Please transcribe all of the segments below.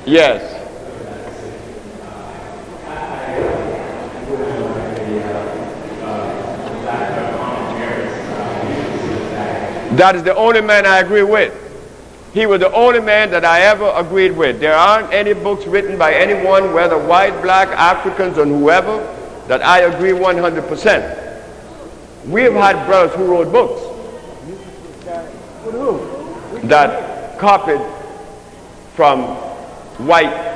Yes. That is the only man I agree with. He was the only man that I ever agreed with. There aren't any books written by anyone, whether white, black, Africans, or whoever, that I agree 100%. We have had brothers who wrote books that copied from white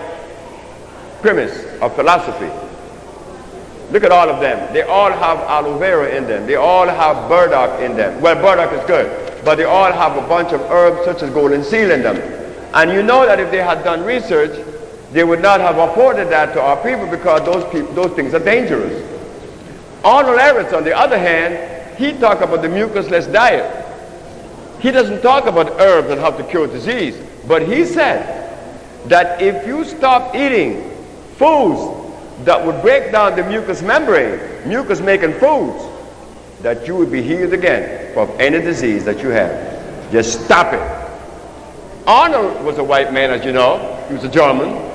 premise of philosophy. Look at all of them. They all have aloe vera in them. They all have burdock in them. Well, burdock is good, but they all have a bunch of herbs such as golden seal in them. And you know that if they had done research, they would not have afforded that to our people, because those things are dangerous. Arnold Ehret, on the other hand, he talked about the mucusless diet. He doesn't talk about herbs and how to cure disease, but he said that if you stop eating foods that would break down the mucous membrane, mucus making foods, that you would be healed again from any disease that you have. Just stop it. Arnold was a white man, as you know. He was a German.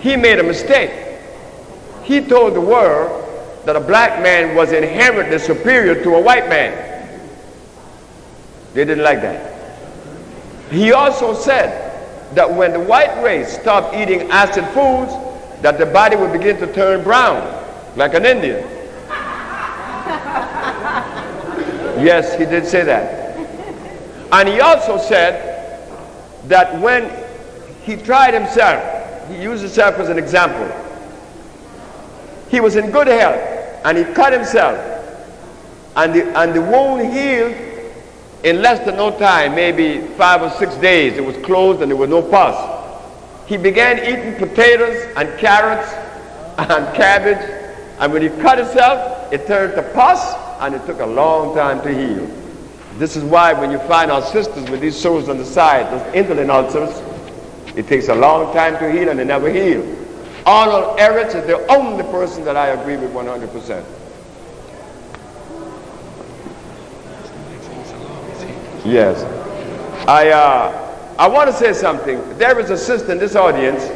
He made a mistake. He told the world that a black man was inherently superior to a white man. They didn't like that. He also said that when the white race stopped eating acid foods, that the body would begin to turn brown, like an Indian. Yes, he did say that. And he also said that when he tried himself, he used himself as an example. He was in good health, and he cut himself, and the wound healed in less than no time, maybe 5 or 6 days. It was closed and there was no pus. He began eating potatoes and carrots and cabbage, and when he cut himself, it turned to pus, and it took a long time to heal. This is why when you find our sisters with these sores on the side, those indolent ulcers, it takes a long time to heal, and they never heal. Arnold Ehret is the only person that I agree with 100%. Yes. I want to say something. There is a sister in this audience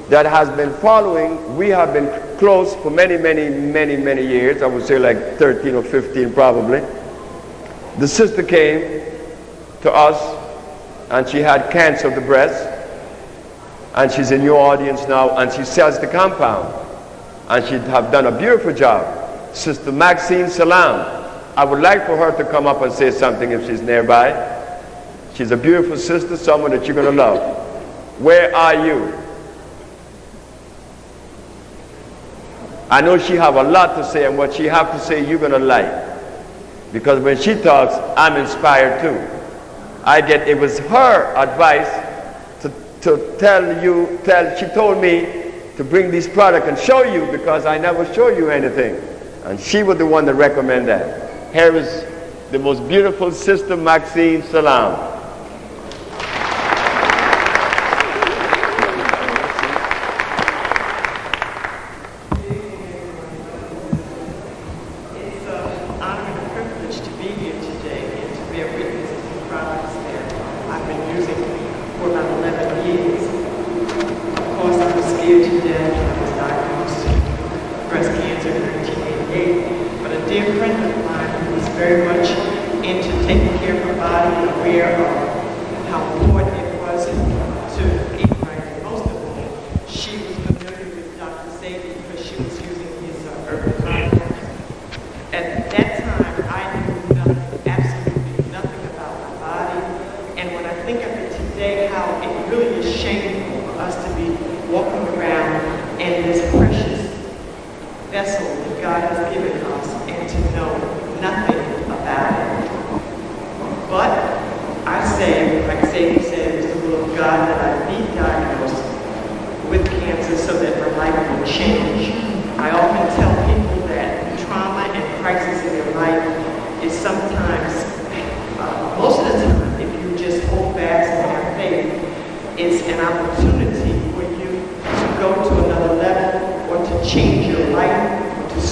that has been following. We have been close for many years. I would say like 13 or 15 probably. The sister came to us, and she had cancer of the breast, and she's in your audience now, and she sells the compound, and she'd have done a beautiful job. Sister Maxine Salaam. I would like for her to come up and say something if she's nearby. She's a beautiful sister, someone that you're going to love. Where are you? I know she have a lot to say, and what she have to say you're going to like. Because when she talks, I'm inspired too. It was her advice to tell you, she told me to bring this product and show you, because I never show you anything. And she was the one that recommended that. Here is the most beautiful sister, Maxine Salaam.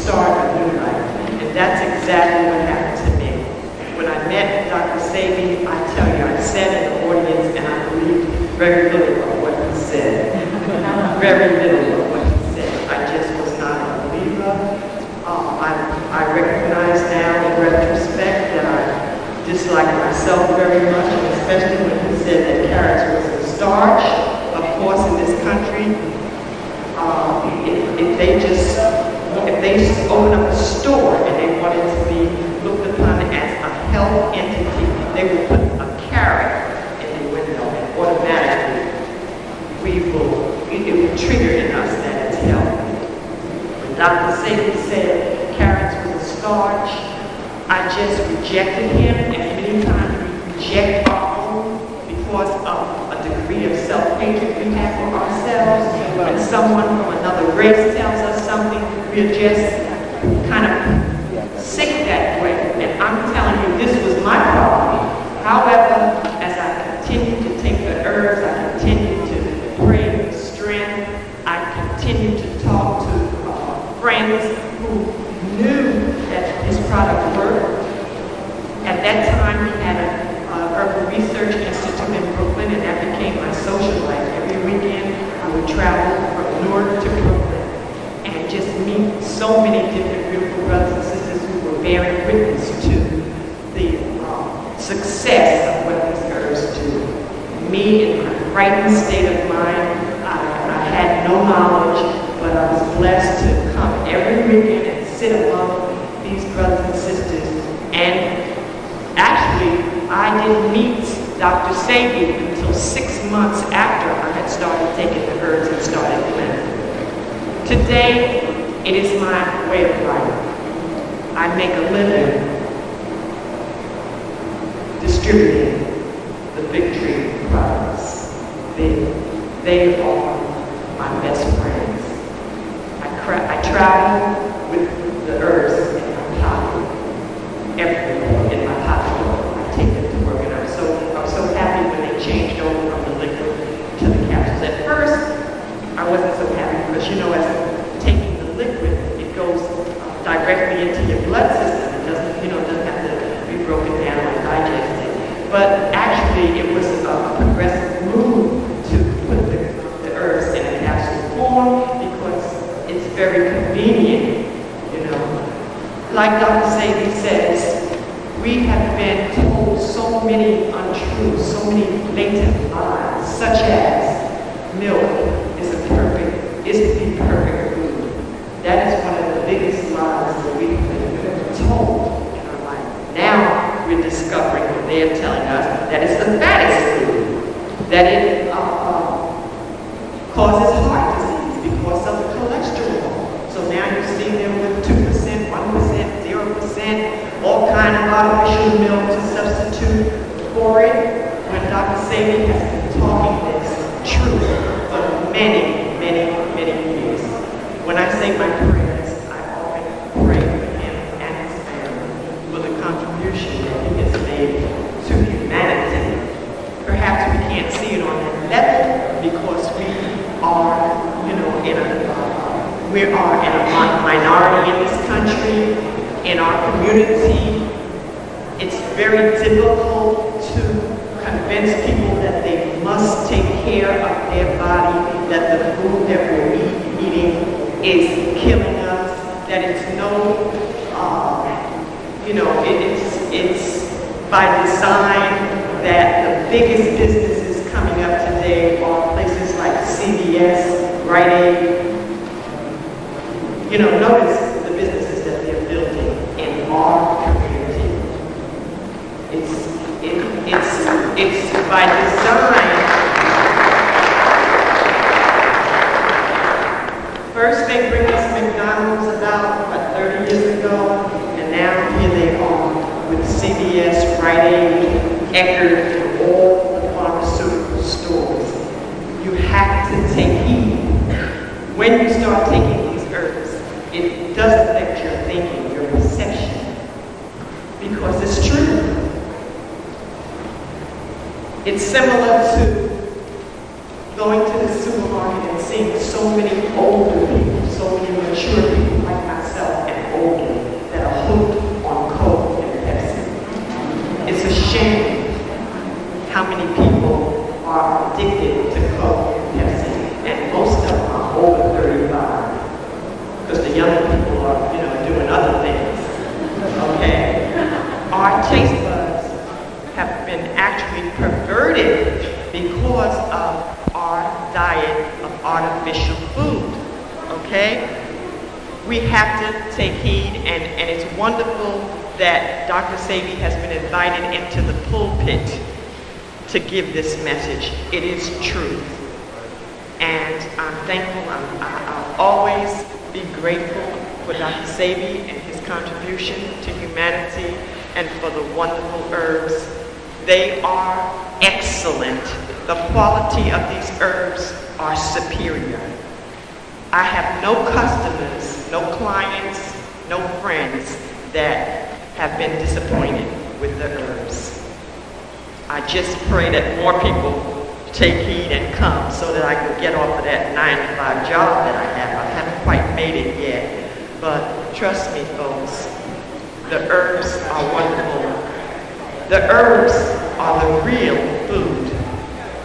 start a new life. And that's exactly what happened to me. When I met Dr. Sebi, I tell you, I sat in the audience and I believed very little of what he said. Very little of what he said. I just was not a believer. I recognize now in retrospect that I dislike myself very much, and especially when he said that carrots was a starch. Of course, in this country, if they open up a store and they wanted to be looked upon as a health entity, they would put a carrot in the window, and automatically it would trigger in us that it's healthy. When Dr. Sebi said carrots was a starch, I just rejected him, and many times we reject our own because of a degree of self-hatred we have for ourselves. When someone from another race tells us something, we're just kind of sick that way. And I'm telling you, this was my problem. However, as I continued to take the herbs, I continued to pray for strength, I continued to talk to friends who knew that this product worked. At that time, we had a Herbal Research Institute in Brooklyn, and that became my social life. Every weekend, I would travel from Newark to Brooklyn and just meet so many different beautiful brothers and sisters who were bearing witness to the success of what these herbs do. Me, in my frightened state of mind, I had no knowledge, but I was blessed to come every weekend and sit among these brothers and sisters. And actually, I didn't meet Dr. Sebi until 6 months after I had started taking the herbs and started blending. Today, it is my way of life. I make a living distributing the Big Tree products. They are my best friends. I travel with the herbs in my pocket, everywhere in my pocket. I take them to work, and I'm so happy when they changed over from the liquid to the capsules. At first, I wasn't so happy because, as taking the liquid, it goes directly into your blood system. It doesn't have to be broken down and digested. But actually, it was a progressive move to put the herbs in a capsule form because it's very convenient, Like Dr. Sebi says, we have been told so many untruths, so many blatant lies, such as milk is the perfect food. That is one of the biggest lies that we've been told in our life. Now we're discovering what they are telling us, that it's the fattest food, that it causes heart disease because of the cholesterol. So now you see them with 2%, 1%, 0%, all kind of artificial milk to substitute for it, when Dr. Sebi has been talking this truth for many, many, many years. When I say my prayers, I often pray for him and his family for the contribution that he has made to humanity. Perhaps we can't see it on that level because we are, in a minority in this country, in our community. It's very difficult to convince people that they must take care of their body, that the food that we're eating is killing us, that it's it's by design that the biggest businesses coming up today are places like CVS, Rite Aid. Notice the businesses that they're building in our community. It's by design. First they bring us McDonald's about 30 years ago, and now here they are with CVS, Rite Aid, Eckerd, and all the pharmaceutical stores. You have to take heed. When you start taking these herbs, it does affect your thinking, your perception, because it's true. It's similar to going to the supermarket and seeing so many older people, so many mature people like myself, and young people are, doing other things. Okay? Our taste buds have been actually perverted because of our diet of artificial food. Okay? We have to take heed, and it's wonderful that Dr. Sebi has been invited into the pulpit to give this message. It is truth. And I'm thankful. I'll always be grateful for Dr. Sebi and his contribution to humanity and for the wonderful herbs. They are excellent. The quality of these herbs are superior. I have no customers, no clients, no friends that have been disappointed with the herbs. I just pray that more people take heed and come so that I can get off of that 9-to-5 job that I have. I haven't quite made it yet, but trust me, folks, the herbs are wonderful. The herbs are the real food.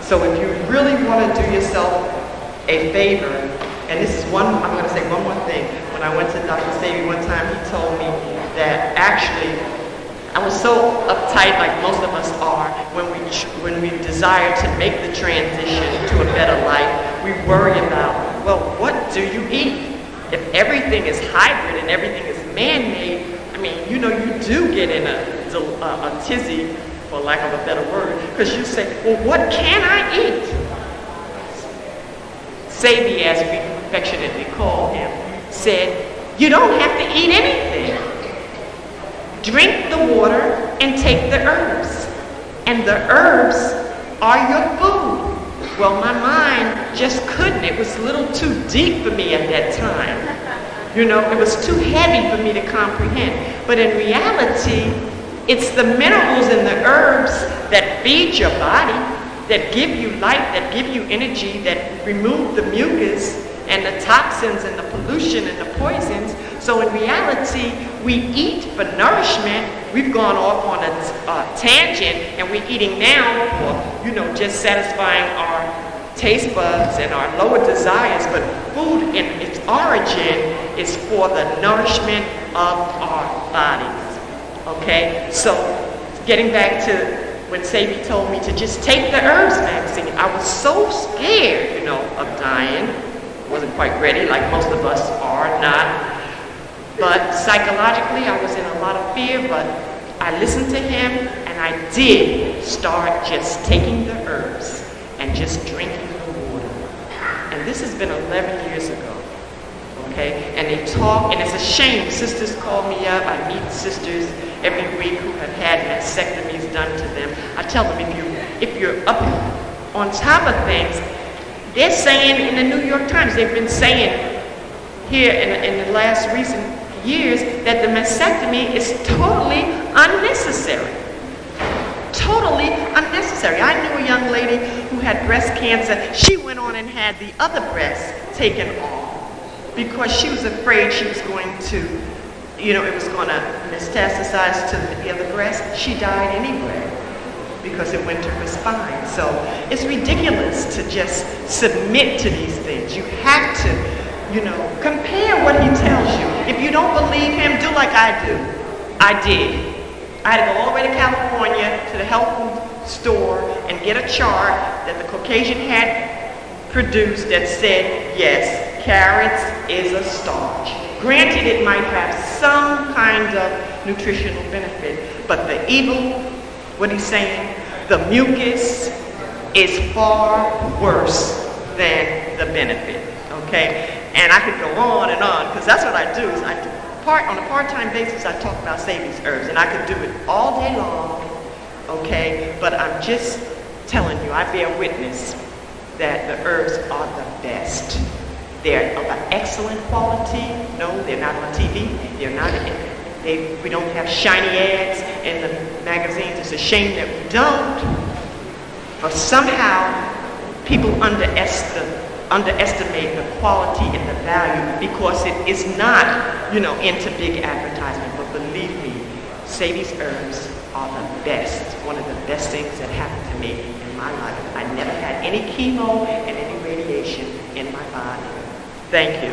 So if you really want to do yourself a favor, and this is I'm going to say one more thing. When I went to Dr. Sebi one time, he told me that actually I was so uptight, like most of us are, when we desire to make the transition to a better life. We worry about, well, what do you eat? If everything is hybrid and everything is man-made, I mean, you do get in a tizzy, for lack of a better word, because you say, well, what can I eat? Sebi, as we affectionately call him, said, you don't have to eat anything. Drink the water and take the herbs. And the herbs are your food. Well, my mind just couldn't. It was a little too deep for me at that time. It was too heavy for me to comprehend. But in reality, it's the minerals in the herbs that feed your body, that give you life, that give you energy, that remove the mucus and the toxins and the pollution and the poisons. So in reality, we eat for nourishment. We've gone off on a tangent, and we're eating now for, just satisfying our taste buds and our lower desires. But food in its origin is for the nourishment of our bodies. Okay? So getting back to when Sebi told me to just take the herbs, Maxine, I was so scared, of dying. Wasn't quite ready, like most of us are not. But psychologically, I was in a lot of fear, but I listened to him, and I did start just taking the herbs and just drinking the water. And this has been 11 years ago, okay? And they talk, and it's a shame. Sisters call me up. I meet sisters every week who have had mastectomies done to them. I tell them, if you're up on top of things, they're saying in the New York Times, they've been saying here in the last recent years that the mastectomy is totally unnecessary. Totally unnecessary. I knew a young lady who had breast cancer. She went on and had the other breast taken off because she was afraid she was going to, it was going to metastasize to the other breast. She died anyway because it went to her spine. So it's ridiculous to just submit to these things. You have to compare what he tells you. If you don't believe him, do like I do. I did. I had to go all the way to California to the health food store and get a chart that the Caucasian had produced that said, yes, carrots is a starch. Granted, it might have some kind of nutritional benefit, but the evil, what he's saying, the mucus is far worse than the benefit, okay? And I could go on and on, because that's what I do. Is on a part-time basis, I talk about Sebi's herbs, and I could do it all day long, okay? But I'm just telling you, I bear witness that the herbs are the best. They're of an excellent quality. No, they're not on TV. They're not. We don't have shiny ads in the magazines. It's a shame that we don't. But somehow, people underestimate the quality and the value because it is not, into big advertisement. But believe me, Sebi's herbs are the best. One of the best things that happened to me in my life. I never had any chemo and any radiation in my body. Thank you.